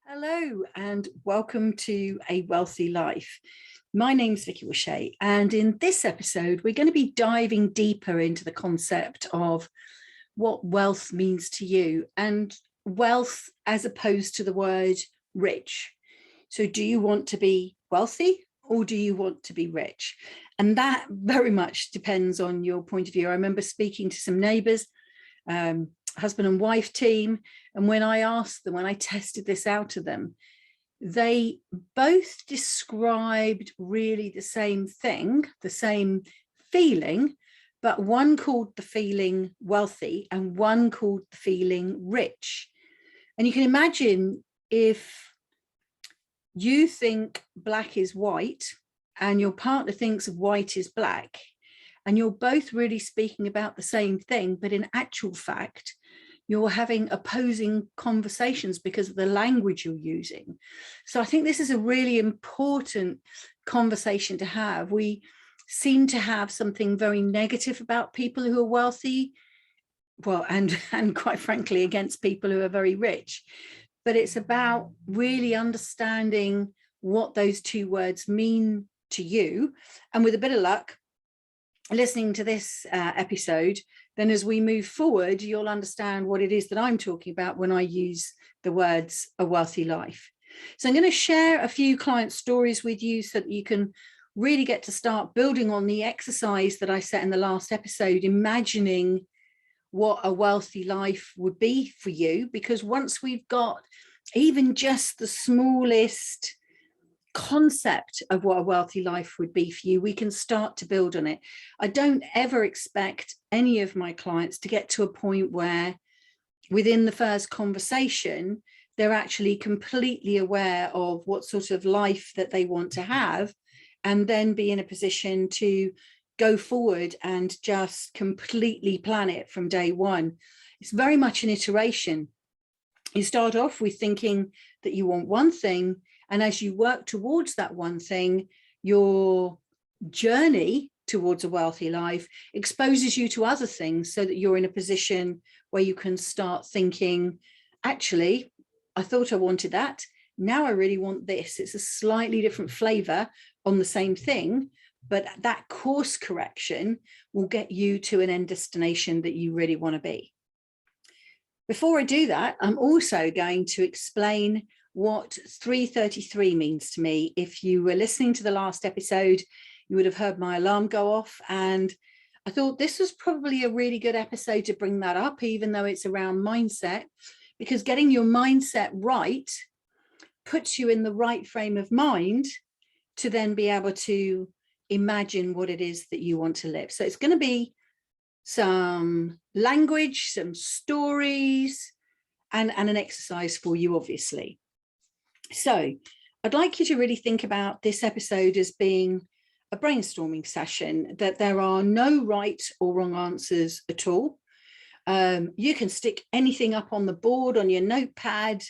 Hello and welcome to A Wealthy Life. My name's Vicky Washea, and in this episode we're going to be diving deeper into the concept of what wealth means to you, and wealth as opposed to the word rich. So do you want to be wealthy or do you want to be rich? And that very much depends on your point of view. I remember speaking to some neighbours, husband and wife team, and when I asked them, when I tested this out of them, they both described really the same thing, the same feeling, but one called the feeling wealthy and one called the feeling rich. And you can imagine if you think black is white and your partner thinks of white is black, and you're both really speaking about the same thing, but in actual fact, you're having opposing conversations because of the language you're using. So I think this is a really important conversation to have. We seem to have something very negative about people who are wealthy, well, and quite frankly, against people who are very rich. But it's about really understanding what those two words mean to you. And with a bit of luck, listening to this episode, then as we move forward, you'll understand what it is that I'm talking about when I use the words a wealthy life. So I'm going to share a few client stories with you so that you can really get to start building on the exercise that I set in the last episode, imagining what a wealthy life would be for you. Because once we've got even just the smallest concept of what a wealthy life would be for you, we can start to build on it. I don't ever expect any of my clients to get to a point where within the first conversation, they're actually completely aware of what sort of life that they want to have, and then be in a position to go forward and just completely plan it from day one. It's very much an iteration. You start off with thinking that you want one thing, and as you work towards that one thing, your journey towards a wealthy life exposes you to other things so that you're in a position where you can start thinking, actually, I thought I wanted that. Now I really want this. It's a slightly different flavor on the same thing, but that course correction will get you to an end destination that you really want to be. Before I do that, I'm also going to explain what 333 means to me. If you were listening to the last episode, you would have heard my alarm go off, and I thought this was probably a really good episode to bring that up, even though it's around mindset, because getting your mindset right puts you in the right frame of mind to then be able to imagine what it is that you want to live. So it's going to be some language, some stories, and an exercise for you, obviously. So I'd like you to really think about this episode as being a brainstorming session, that there are no right or wrong answers at all. You can stick anything up on the board, on your notepad,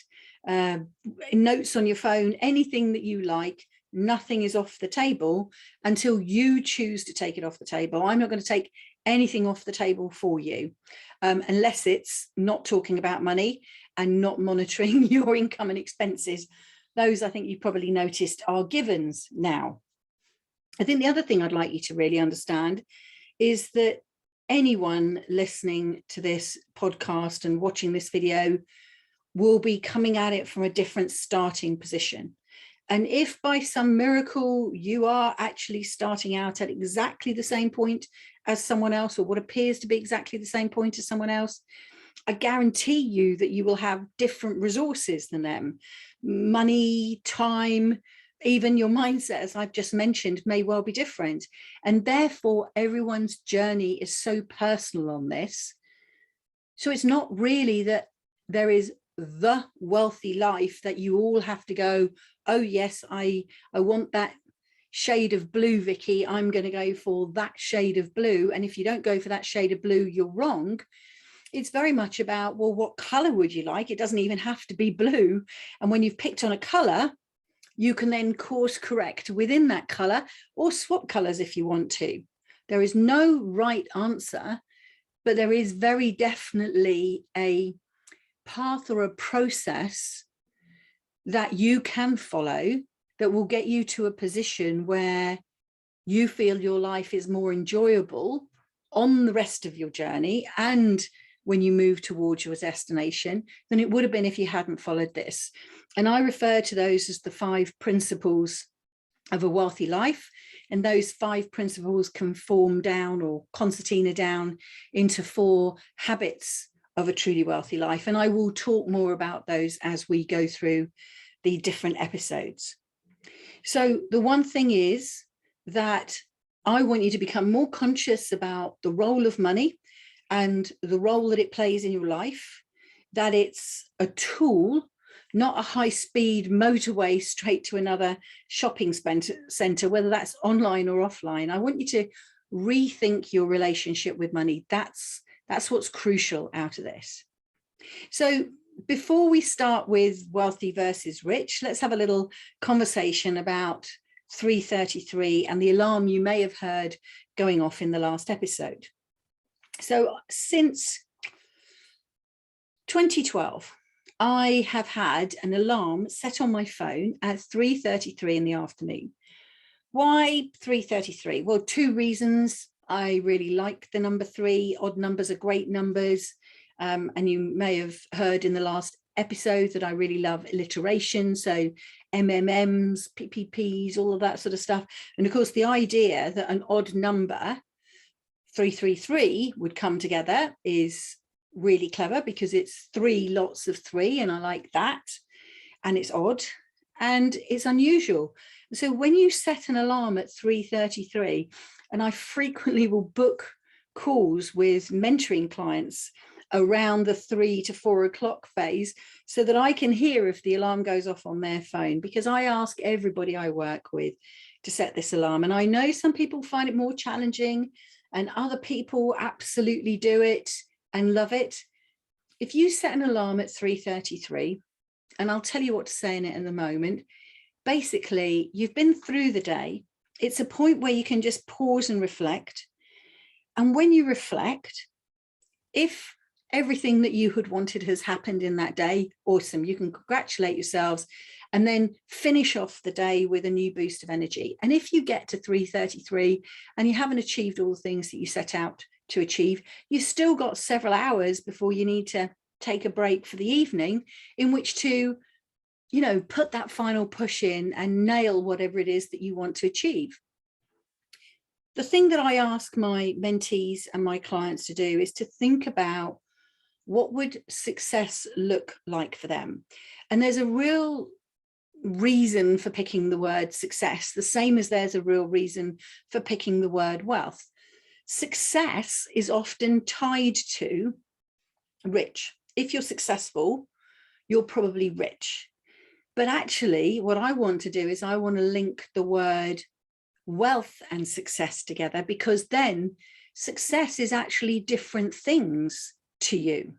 notes on your phone, anything that you like. Nothing is off the table until you choose to take it off the table. I'm not going to take anything off the table for you, unless it's not talking about money and not monitoring your income and expenses. Those, I think you probably noticed, are givens now. I think the other thing I'd like you to really understand is that anyone listening to this podcast and watching this video will be coming at it from a different starting position. And if by some miracle you are actually starting out at exactly the same point as someone else, or what appears to be exactly the same point as someone else, I guarantee you that you will have different resources than them. Money, time, even your mindset, as I've just mentioned, may well be different. And therefore, everyone's journey is so personal on this. So it's not really that there is the wealthy life that you all have to go, oh yes, I want that shade of blue, Vicky, I'm going to go for that shade of blue. And if you don't go for that shade of blue, you're wrong. It's very much about, well, what color would you like? It doesn't even have to be blue. And when you've picked on a color, you can then course correct within that color, or swap colors if you want to. There is no right answer, but there is very definitely a path or a process that you can follow that will get you to a position where you feel your life is more enjoyable on the rest of your journey and when you move towards your destination than it would have been if you hadn't followed this. And I refer to those as the 5 principles of a wealthy life. And those 5 principles can form down or concertina down into 4 habits of a truly wealthy life. And I will talk more about those as we go through the different episodes. So the one thing is that I want you to become more conscious about the role of money and the role that it plays in your life, that it's a tool, not a high-speed motorway straight to another shopping center, whether that's online or offline. I want you to rethink your relationship with money. That's what's crucial out of this. So before we start with wealthy versus rich, let's have a little conversation about 333 and the alarm you may have heard going off in the last episode. So since 2012, I have had an alarm set on my phone at 3:33 in the afternoon. Why 3:33? Well, 2 reasons. I really like the number 3. Odd numbers are great numbers. And you may have heard in the last episode that I really love alliteration. So MMMs, PPPs, all of that sort of stuff. And of course, the idea that an odd number, 333, would come together is really clever because it's 3 lots of 3. And I like that. And it's odd and it's unusual. So when you set an alarm at 3:33, and I frequently will book calls with mentoring clients around the 3 to 4 o'clock phase so that I can hear if the alarm goes off on their phone, because I ask everybody I work with to set this alarm. And I know some people find it more challenging and other people absolutely do it and love it. If you set an alarm at 3:33, and I'll tell you what to say in it in a moment, basically you've been through the day. It's a point where you can just pause and reflect. And when you reflect, if everything that you had wanted has happened in that day, awesome, you can congratulate yourselves and then finish off the day with a new boost of energy. And if you get to 3:33 and you haven't achieved all the things that you set out to achieve, you've still got several hours before you need to take a break for the evening in which to, put that final push in and nail whatever it is that you want to achieve. The thing that I ask my mentees and my clients to do is to think about what would success look like for them. And there's a real reason for picking the word success, the same as there's a real reason for picking the word wealth. Success is often tied to rich. If you're successful, you're probably rich. But actually, what I want to do is I want to link the word wealth and success together, because then success is actually different things to you.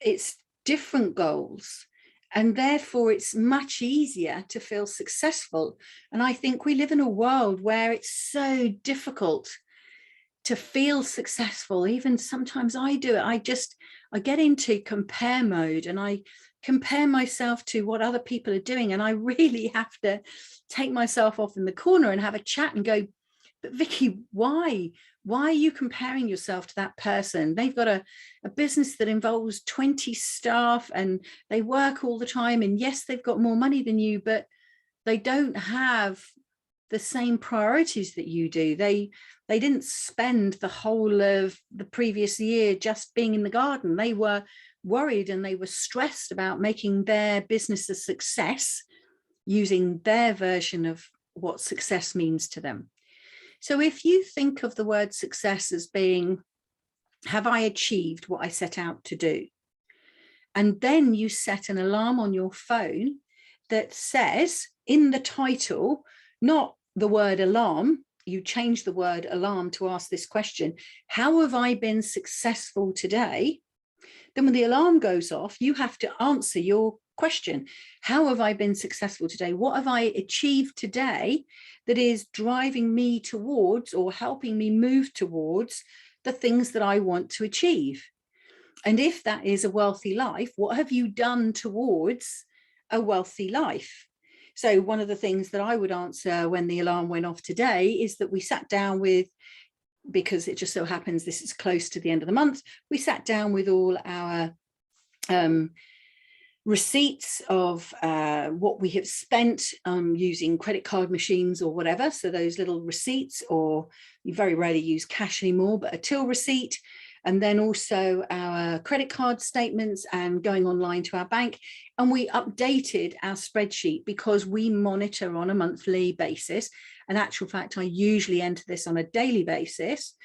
It's different goals, and therefore it's much easier to feel successful. And I think we live in a world where it's so difficult to feel successful. Even sometimes I do it. I get into compare mode and I compare myself to what other people are doing. And I really have to take myself off in the corner and have a chat and go, but Vicky, why are you comparing yourself to that person? They've got a business that involves 20 staff and they work all the time. And yes, they've got more money than you, but they don't have the same priorities that you do. They didn't spend the whole of the previous year just being in the garden. They were worried and they were stressed about making their business a success using their version of what success means to them. So if you think of the word success as being, have I achieved what I set out to do? And then you set an alarm on your phone that says in the title, not the word alarm, you change the word alarm to ask this question, how have I been successful today? Then when the alarm goes off, you have to answer your question. How have I been successful today? What have I achieved today that is driving me towards or helping me move towards the things that I want to achieve? And if that is a wealthy life, what have you done towards a wealthy life? So one of the things that I would answer when the alarm went off today is that we sat down with, because it just so happens this is close to the end of the month, we sat down with all our receipts of what we have spent using credit card machines or whatever. So those little receipts, or you very rarely use cash anymore, but a till receipt. And then also our credit card statements and going online to our bank. And we updated our spreadsheet because we monitor on a monthly basis. In actual fact, I usually enter this on a daily basis,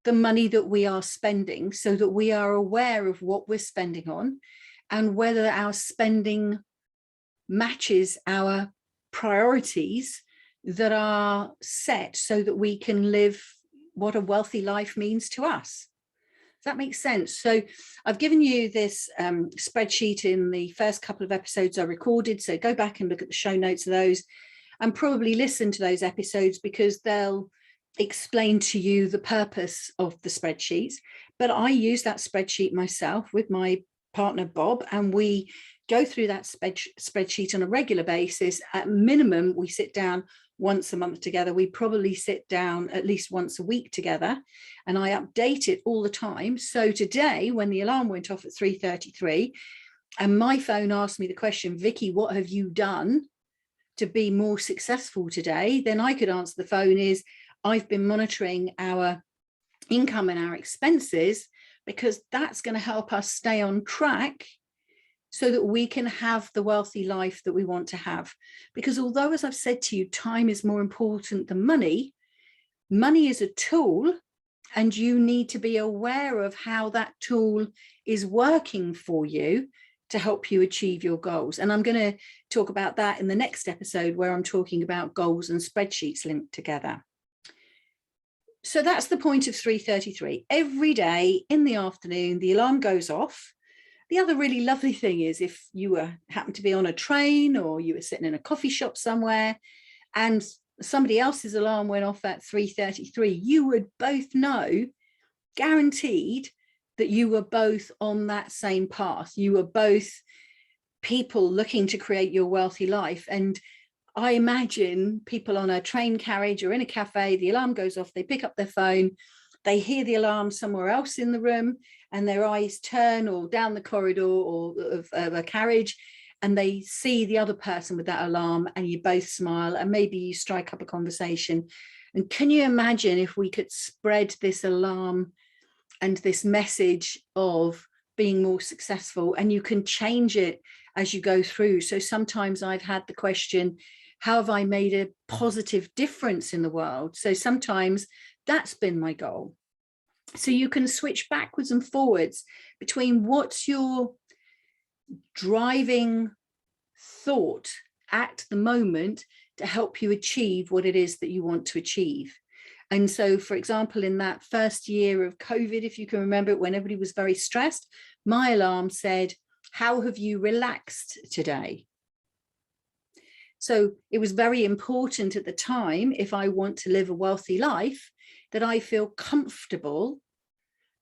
the money that we are spending, so that we are aware of what we're spending on and whether our spending matches our priorities that are set so that we can live what a wealthy life means to us. Does that make sense? So I've given you this spreadsheet in the first couple of episodes I recorded. So go back and look at the show notes of those and probably listen to those episodes, because they'll explain to you the purpose of the spreadsheets. But I use that spreadsheet myself with my partner, Bob, and we go through that spreadsheet on a regular basis. At minimum, we sit down once a month together. We probably sit down at least once a week together, and I update it all the time. So today, when the alarm went off at 3:33 and my phone asked me the question, Vicky, what have you done to be more successful today? Then I could answer the phone is, I've been monitoring our income and our expenses, because that's going to help us stay on track so that we can have the wealthy life that we want to have. Because although, as I've said to you, time is more important than money, money is a tool, and you need to be aware of how that tool is working for you to help you achieve your goals. And I'm going to talk about that in the next episode, where I'm talking about goals and spreadsheets linked together. So that's the point of 3:33. Every day in the afternoon, the alarm goes off. The other really lovely thing is, if you happen to be on a train or you were sitting in a coffee shop somewhere and somebody else's alarm went off at 3:33, you would both know, guaranteed, that you were both on that same path. You were both people looking to create your wealthy life. And I imagine people on a train carriage or in a cafe, the alarm goes off, they pick up their phone, they hear the alarm somewhere else in the room, and their eyes turn or down the corridor or of a carriage, and they see the other person with that alarm, and you both smile, and maybe you strike up a conversation. And can you imagine if we could spread this alarm and this message of being more successful, and you can change it as you go through? So sometimes I've had the question, how have I made a positive difference in the world? So sometimes that's been my goal. So you can switch backwards and forwards between what's your driving thought at the moment to help you achieve what it is that you want to achieve. And so, for example, in that first year of COVID, if you can remember it, when everybody was very stressed, my alarm said, how have you relaxed today? So it was very important at the time, if I want to live a wealthy life, that I feel comfortable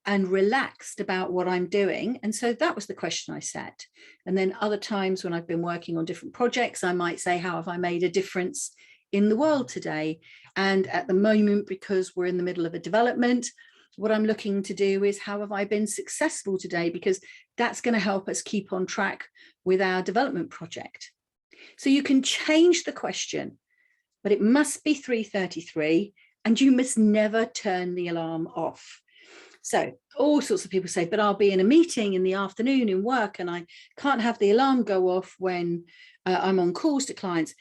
and relaxed about what I'm doing. And so that was the question I set. And then other times when I've been working on different projects, I might say, how have I made a difference in the world today? And at the moment, because we're in the middle of a development, what I'm looking to do is, how have I been successful today? Because that's going to help us keep on track with our development project. So you can change the question, but it must be 3:33, and you must never turn the alarm off. So all sorts of people say, but I'll be in a meeting in the afternoon in work and I can't have the alarm go off when I'm on calls to clients.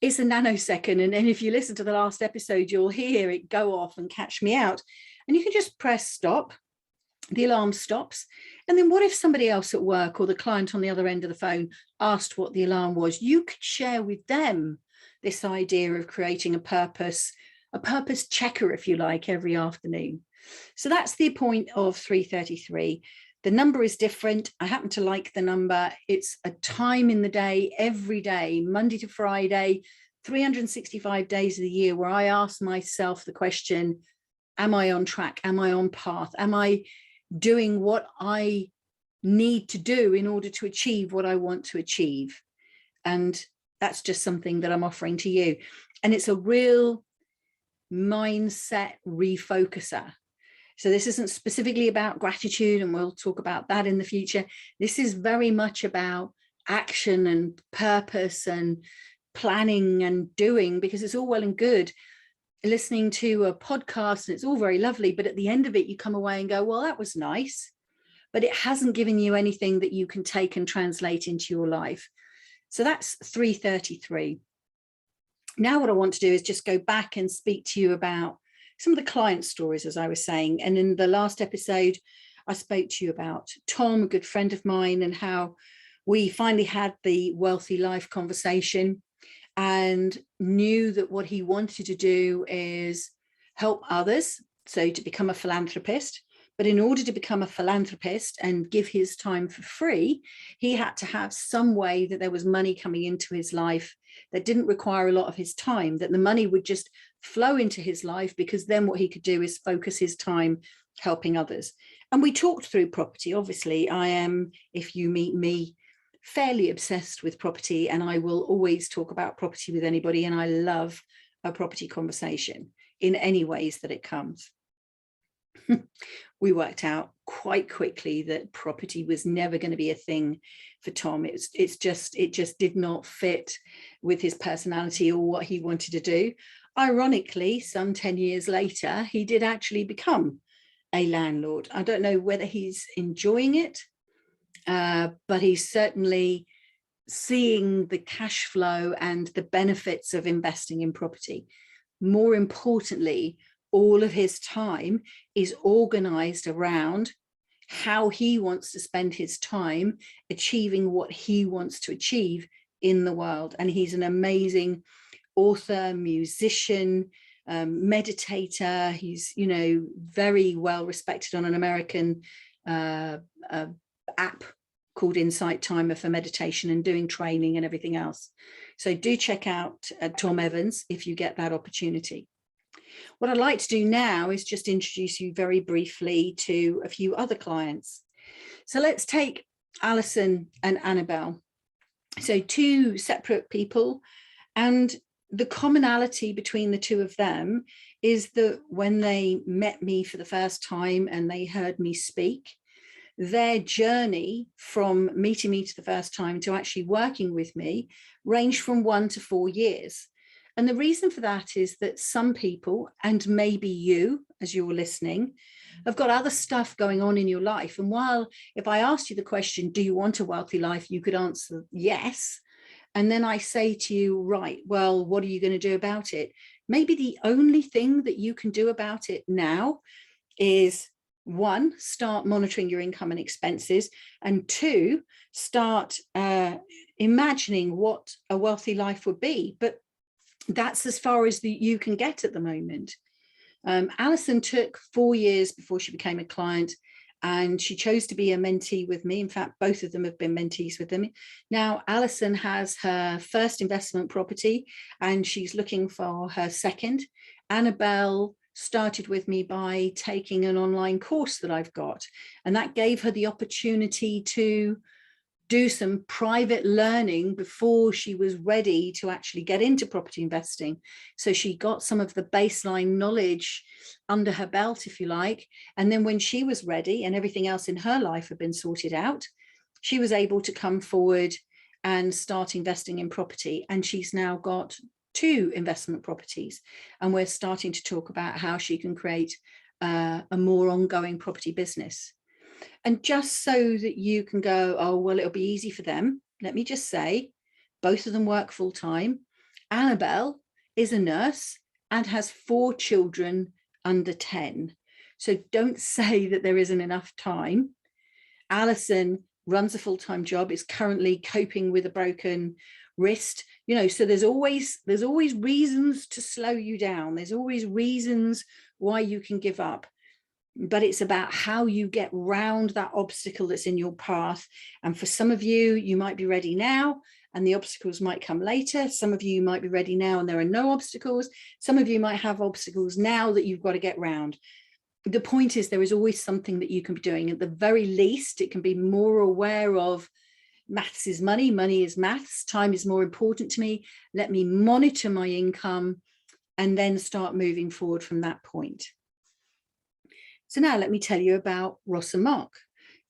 It's a nanosecond. And if you listen to the last episode, you'll hear it go off and catch me out. And you can just press stop. The alarm stops. And then what if somebody else at work or the client on the other end of the phone asked what the alarm was? You could share with them this idea of creating a purpose checker, if you like, every afternoon. So that's the point of 3:33. The number is different. I happen to like the number. It's a time in the day, every day, Monday to Friday, 365 days of the year, where I ask myself the question, am I on track? Am I on path? Am I doing what I need to do in order to achieve what I want to achieve. And that's just something that I'm offering to you. And it's a real mindset refocuser. So this isn't specifically about gratitude, and we'll talk about that in the future. This is very much about action and purpose and planning and doing, because it's all well and good listening to a podcast and it's all very lovely, but at the end of it you come away and go, well, that was nice, but it hasn't given you anything that you can take and translate into your life. So that's 333. Now what I want to do is just go back and speak to you about some of the client stories, as I was saying. And in the last episode, I spoke to you about Tom, a good friend of mine, and how we finally had the wealthy life conversation and knew that what he wanted to do is help others, so to become a philanthropist. But in order to become a philanthropist and give his time for free, he had to have some way that there was money coming into his life that didn't require a lot of his time, that the money would just flow into his life, because then what he could do is focus his time helping others. And we talked through property. Obviously, I am, if you meet me, fairly obsessed with property, and I will always talk about property with anybody, and I love a property conversation in any ways that it comes. We worked out quite quickly that property was never going to be a thing for Tom. It just did not fit with his personality or what he wanted to do. Ironically, some 10 years later, he did actually become a landlord. I don't know whether he's enjoying it, but he's certainly seeing the cash flow and the benefits of investing in property. More importantly, all of his time is organized around how he wants to spend his time achieving what he wants to achieve in the world. And he's an amazing author, musician, meditator. He's, you know, very well respected on an American app called Insight Timer for meditation and doing training and everything else. So do check out Tom Evans if you get that opportunity. What I'd like to do now is just introduce you very briefly to a few other clients. So let's take Alison and Annabelle. So two separate people, and the commonality between the two of them is that when they met me for the first time and they heard me speak, their journey from meeting me for the first time to actually working with me ranged from 1 to 4 years. And the reason for that is that some people, and maybe you as you're listening, have got other stuff going on in your life. And while if I asked you the question, do you want a wealthy life, you could answer yes. And then I say to you, right, well, what are you going to do about it? Maybe the only thing that you can do about it now is, 1, start monitoring your income and expenses, and 2, start imagining what a wealthy life would be. But that's as far as you can get at the moment. Alison took 4 years before she became a client, and she chose to be a mentee with me. In fact, both of them have been mentees with them. Now, Alison has her first investment property and she's looking for her second. Annabelle started with me by taking an online course that I've got, and that gave her the opportunity to do some private learning before she was ready to actually get into property investing. So she got some of the baseline knowledge under her belt, if you like. And then when she was ready and everything else in her life had been sorted out, she was able to come forward and start investing in property. And she's now got 2 investment properties. And we're starting to talk about how she can create a more ongoing property business. And just so that you can go, oh, well, it'll be easy for them, let me just say, both of them work full time. Annabelle is a nurse and has 4 children under 10. So don't say that there isn't enough time. Alison runs a full-time job, is currently coping with a broken wrist, you know, so there's always reasons to slow you down. There's always reasons why you can give up. But it's about how you get round that obstacle that's in your path. And for some of you, you might be ready now and the obstacles might come later. Some of you might be ready now and there are no obstacles. Some of you might have obstacles now that you've got to get round. the point is there is always something that you can be doing. At the very least, it can be more aware of maths is money, money is maths, time is more important to me. Let me monitor my income and then start moving forward from that point. So now let me tell you about Ross and Mark.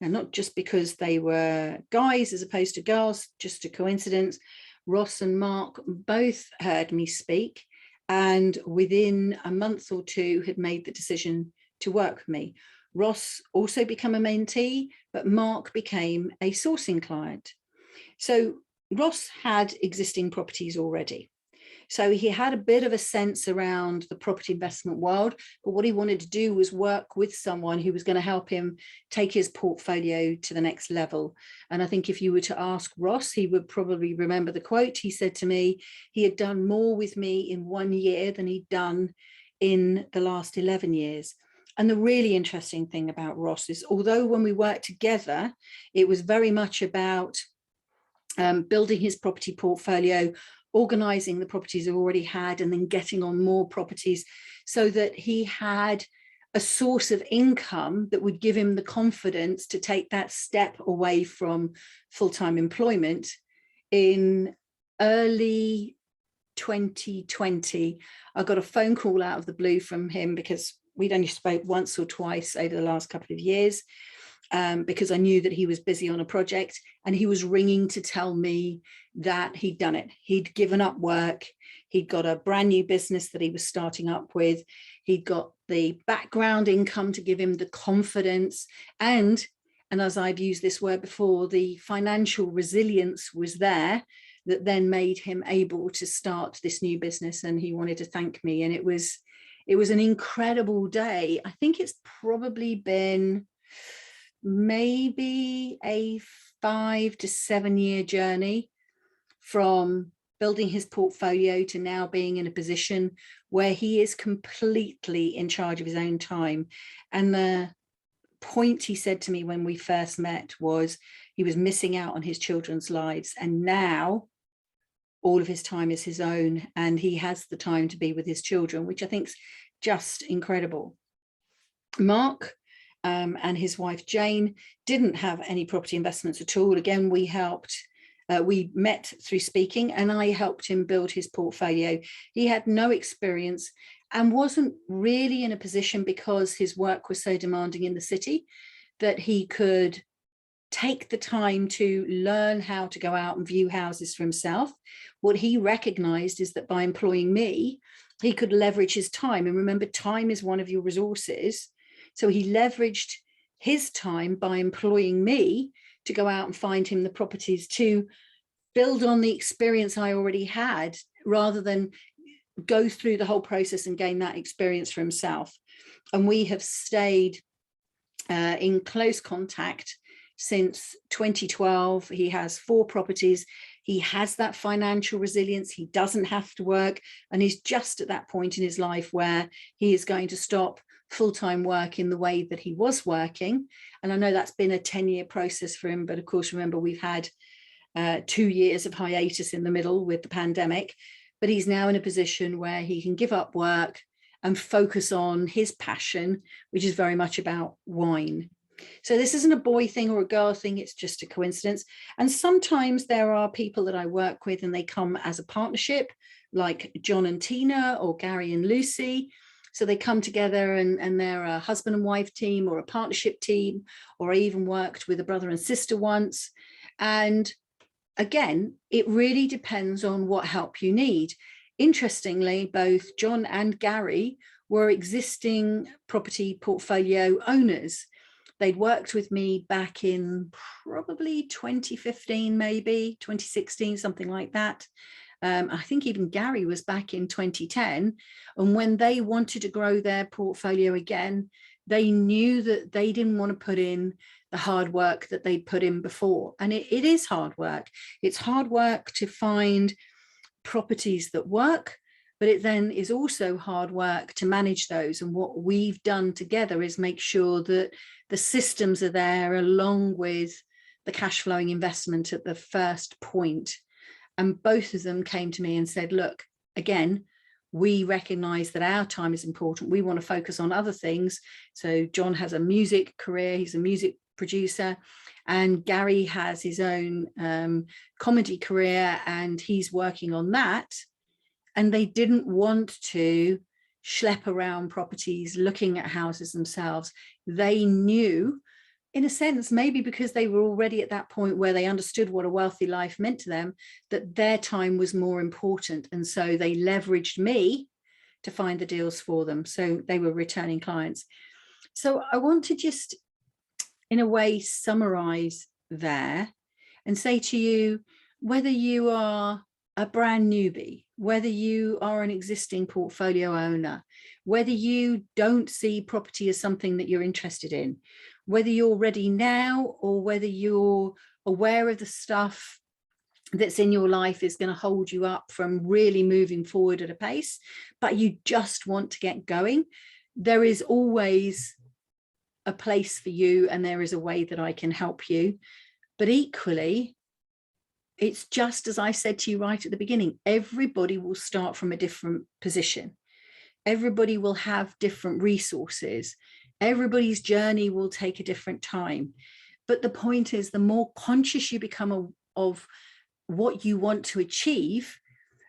Now, not just because they were guys as opposed to girls, just a coincidence. Ross and Mark both heard me speak, and within a month or two had made the decision to work with me. Ross also became a mentee, but Mark became a sourcing client. So Ross had existing properties already. So he had a bit of a sense around the property investment world, but what he wanted to do was work with someone who was going to help him take his portfolio to the next level. And I think if you were to ask Ross, he would probably remember the quote. He said to me, he had done more with me in 1 year than he'd done in the last 11 years. And the really interesting thing about Ross is, although when we worked together, it was very much about building his property portfolio, organizing the properties he already had, and then getting on more properties so that he had a source of income that would give him the confidence to take that step away from full-time employment. In early 2020, I got a phone call out of the blue from him, because we'd only spoke once or twice over the last couple of years, because I knew that he was busy on a project, and he was ringing to tell me that he'd done it. He'd given up work. He'd got a brand new business that he was starting up with. He'd got the background income to give him the confidence. And as I've used this word before, the financial resilience was there that then made him able to start this new business. And he wanted to thank me. And it was an incredible day. I think it's probably been maybe a 5 to 7 year journey from building his portfolio to now being in a position where he is completely in charge of his own time. And the point he said to me when we first met was he was missing out on his children's lives, and now all of his time is his own, and he has the time to be with his children, which I think is just incredible. Mark and his wife Jane didn't have any property investments at all. Again, we met through speaking, and I helped him build his portfolio. He had no experience and wasn't really in a position, because his work was so demanding in the city, that he could take the time to learn how to go out and view houses for himself. What he recognized is that by employing me, he could leverage his time. And remember, time is one of your resources. So he leveraged his time by employing me to go out and find him the properties, to build on the experience I already had, rather than go through the whole process and gain that experience for himself. And we have stayed in close contact since 2012. He has 4 properties. He has that financial resilience. He doesn't have to work. And he's just at that point in his life where he is going to stop full-time work in the way that he was working. And I know that's been a 10-year process for him. But of course, remember, we've had 2 years of hiatus in the middle with the pandemic. But he's now in a position where he can give up work and focus on his passion, which is very much about wine. So this isn't a boy thing or a girl thing, it's just a coincidence. And sometimes there are people that I work with and they come as a partnership, like John and Tina, or Gary and Lucy. So they come together and they're a husband and wife team, or a partnership team, or I even worked with a brother and sister once. And again, it really depends on what help you need. Interestingly, both John and Gary were existing property portfolio owners. They'd worked with me back in probably 2015, maybe 2016, something like that. I think even Gary was back in 2010. And when they wanted to grow their portfolio again, they knew that they didn't want to put in the hard work that they'd put in before. And it is hard work. It's hard work to find properties that work, but it then is also hard work to manage those. And what we've done together is make sure that the systems are there, along with the cash flowing investment at the first point. And both of them came to me and said, look, again, we recognize that our time is important. We want to focus on other things. So John has a music career. He's a music producer, and Gary has his own comedy career, and he's working on that. And they didn't want to schlep around properties looking at houses themselves. They knew, in a sense, maybe because they were already at that point where they understood what a wealthy life meant to them, that their time was more important. And so they leveraged me to find the deals for them. So they were returning clients. So I want to just, in a way, summarize there and say to you, whether you are a brand newbie, whether you are an existing portfolio owner, whether you don't see property as something that you're interested in, whether you're ready now or whether you're aware of the stuff that's in your life is going to hold you up from really moving forward at a pace, but you just want to get going, there is always a place for you, and there is a way that I can help you. But equally, it's just as I said to you right at the beginning, everybody will start from a different position. Everybody will have different resources. Everybody's journey will take a different time. But the point is, the more conscious you become of what you want to achieve,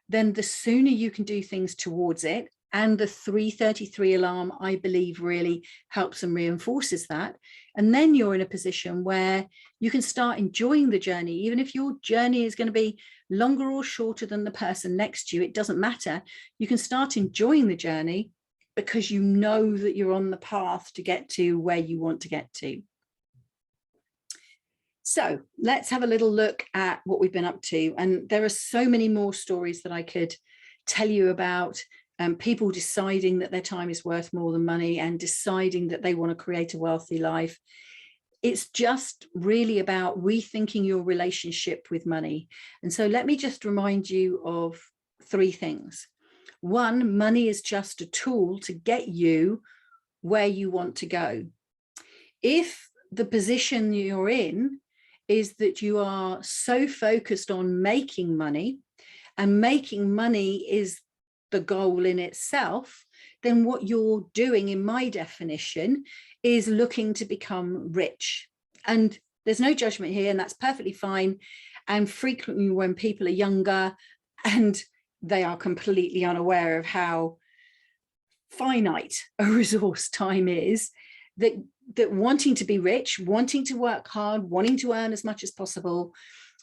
then the sooner you can do things towards it. And the 333 alarm, I believe, really helps and reinforces that. And then you're in a position where you can start enjoying the journey, even if your journey is going to be longer or shorter than the person next to you, it doesn't matter. You can start enjoying the journey because you know that you're on the path to get to where you want to get to. So let's have a little look at what we've been up to. And there are so many more stories that I could tell you about. People deciding that their time is worth more than money and deciding that they want to create a wealthy life. It's just really about rethinking your relationship with money. And so let me just remind you of three things. One, money is just a tool to get you where you want to go. If the position you're in is that you are so focused on making money, and making money is the goal in itself, then what you're doing, in my definition, is looking to become rich. And there's no judgment here, and that's perfectly fine. And frequently when people are younger and they are completely unaware of how finite a resource time is, that wanting to be rich, wanting to work hard, wanting to earn as much as possible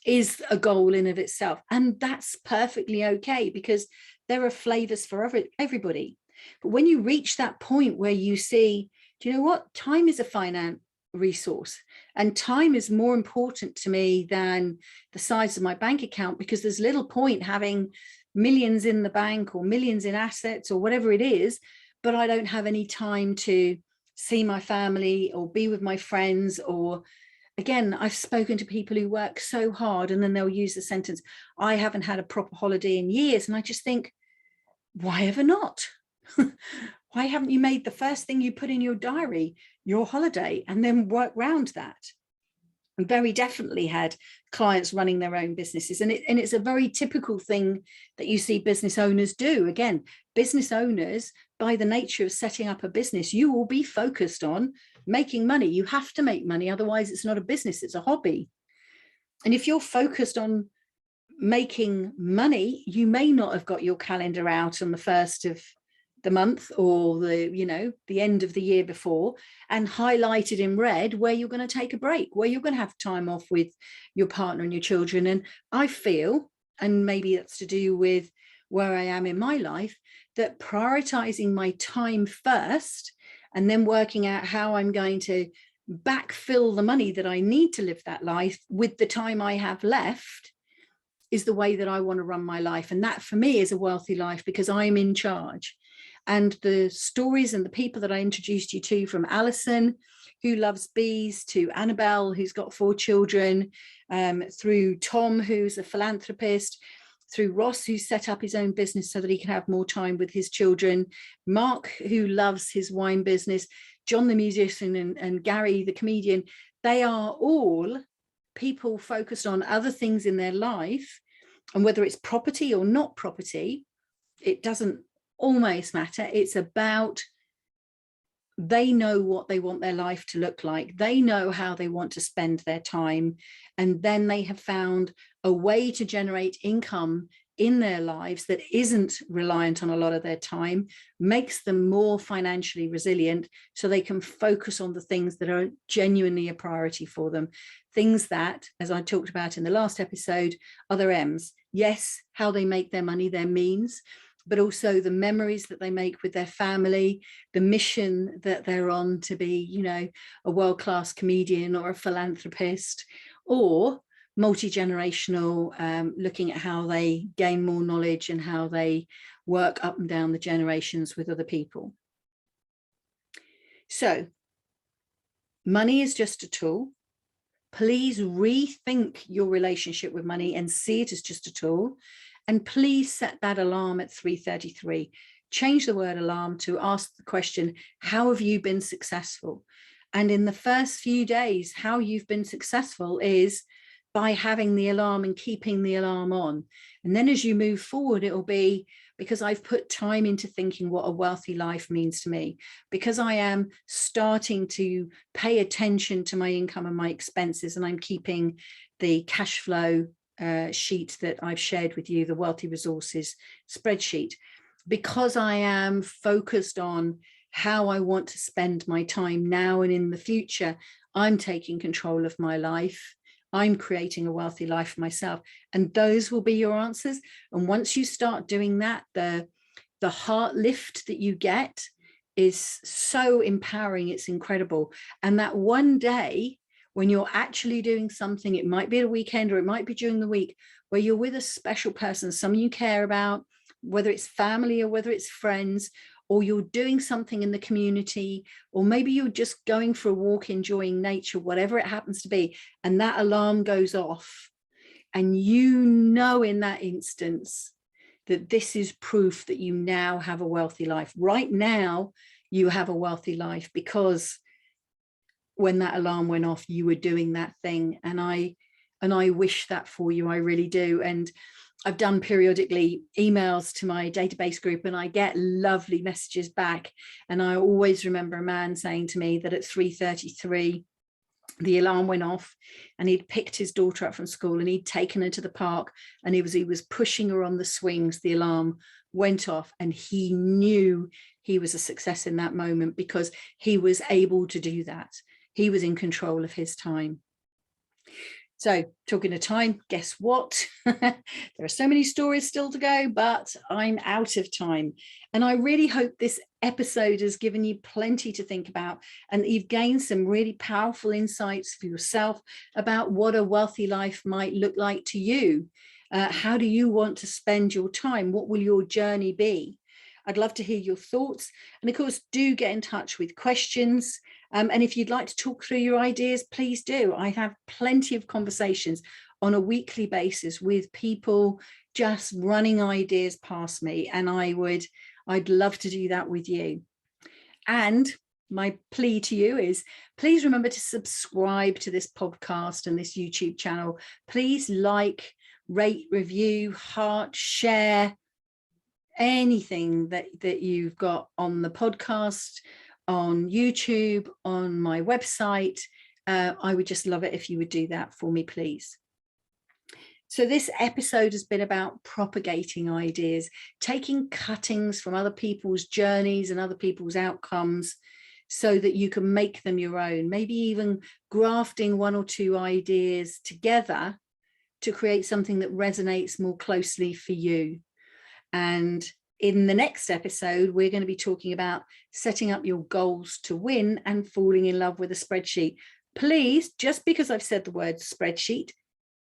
is a goal in of itself. And that's perfectly okay, because there are flavors for everybody. But when you reach that point where you see, do you know what? Time is a finite resource, and time is more important to me than the size of my bank account, because there's little point having millions in the bank or millions in assets or whatever it is, but I don't have any time to see my family or be with my friends. Or again, I've spoken to people who work so hard and then they'll use the sentence, I haven't had a proper holiday in years. And I just think, why ever not? Why haven't you made the first thing you put in your diary your holiday and then work round that? And very definitely had clients running their own businesses. And it's a very typical thing that you see business owners do. Again, business owners, by the nature of setting up a business, you will be focused on making money. You have to make money. Otherwise, it's not a business, it's a hobby. And if you're focused on making money, you may not have got your calendar out on the first of the month or the end of the year before and highlighted in red where you're going to take a break, where you're going to have time off with your partner and your children. And I feel, and maybe that's to do with where I am in my life, that prioritizing my time first and then working out how I'm going to backfill the money that I need to live that life with the time I have left is the way that I want to run my life. And that for me is a wealthy life, because I'm in charge. And the stories and the people that I introduced you to, from Alison, who loves bees, to Annabelle, who's got 4 children, through Tom, who's a philanthropist, through Ross, who set up his own business so that he can have more time with his children, Mark, who loves his wine business, John, the musician, and Gary, the comedian. They are all people focused on other things in their life. And whether it's property or not property, it doesn't almost matter. It's about they know what they want their life to look like. They know how they want to spend their time. And then they have found a way to generate income in their lives that isn't reliant on a lot of their time, makes them more financially resilient so they can focus on the things that are genuinely a priority for them. Things that, as I talked about in the last episode, are their M's. Yes, how they make their money, their means, but also the memories that they make with their family, the mission that they're on to be, you know, a world-class comedian or a philanthropist, or multi-generational, looking at how they gain more knowledge and how they work up and down the generations with other people. So money is just a tool. Please rethink your relationship with money and see it as just a tool. And please set that alarm at 3:33. Change the word alarm to ask the question, how have you been successful? And in the first few days, how you've been successful is by having the alarm and keeping the alarm on. And then as you move forward, it will be because I've put time into thinking what a wealthy life means to me, because I am starting to pay attention to my income and my expenses, and I'm keeping the cash flow sheet that I've shared with you, the Wealthy Resources spreadsheet, because I am focused on how I want to spend my time now and in the future. I'm taking control of my life. I'm creating a wealthy life for myself. And those will be your answers. And once you start doing that, the heart lift that you get is so empowering. It's incredible. And that one day when you're actually doing something, it might be at a weekend or it might be during the week, where you're with a special person, someone you care about, whether it's family or whether it's friends, or you're doing something in the community, or maybe you're just going for a walk, enjoying nature, whatever it happens to be, and that alarm goes off. And you know in that instance that this is proof that you now have a wealthy life. Right now, you have a wealthy life because when that alarm went off, you were doing that thing. And I wish that for you. I really do. And I've done periodically emails to my database group, and I get lovely messages back. And I always remember a man saying to me that at 3:33, the alarm went off, and he'd picked his daughter up from school and he'd taken her to the park, and he was pushing her on the swings. The alarm went off, and he knew he was a success in that moment because he was able to do that. He was in control of his time. So talking of time, guess what? There are so many stories still to go, but I'm out of time. And I really hope this episode has given you plenty to think about, and that you've gained some really powerful insights for yourself about what a wealthy life might look like to you. How do you want to spend your time? What will your journey be? I'd love to hear your thoughts. And of course, do get in touch with questions. And if you'd like to talk through your ideas, please do. I have plenty of conversations on a weekly basis with people just running ideas past me. And I'd love to do that with you. And my plea to you is, please remember to subscribe to this podcast and this YouTube channel. Please like, rate, review, heart, share, anything that you've got on the podcast, on YouTube, on my website. I would just love it if you would do that for me, please. So this episode has been about propagating ideas, taking cuttings from other people's journeys and other people's outcomes so that you can make them your own, maybe even grafting one or two ideas together to create something that resonates more closely for you. And in the next episode, we're going to be talking about setting up your goals to win and falling in love with a spreadsheet. Please, just because I've said the word spreadsheet,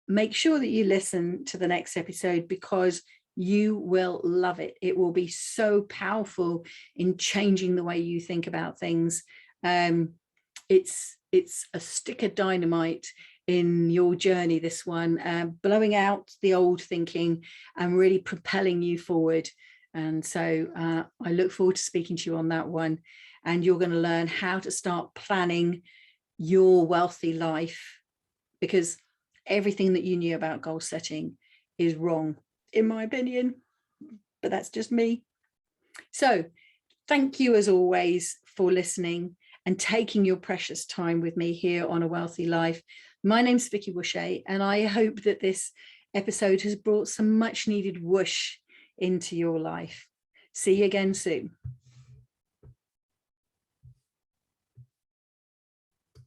make sure that you listen to the next episode, because you will love it. It will be so powerful in changing the way you think about things. It's a stick of dynamite in your journey, this one, blowing out the old thinking and really propelling you forward. And so I look forward to speaking to you on that one. And you're going to learn how to start planning your wealthy life, because everything that you knew about goal setting is wrong, in my opinion. But that's just me. So thank you as always for listening and taking your precious time with me here on A Wealthy Life. My name's Vicky Wooshea, and I hope that this episode has brought some much needed whoosh into your life. See you again soon.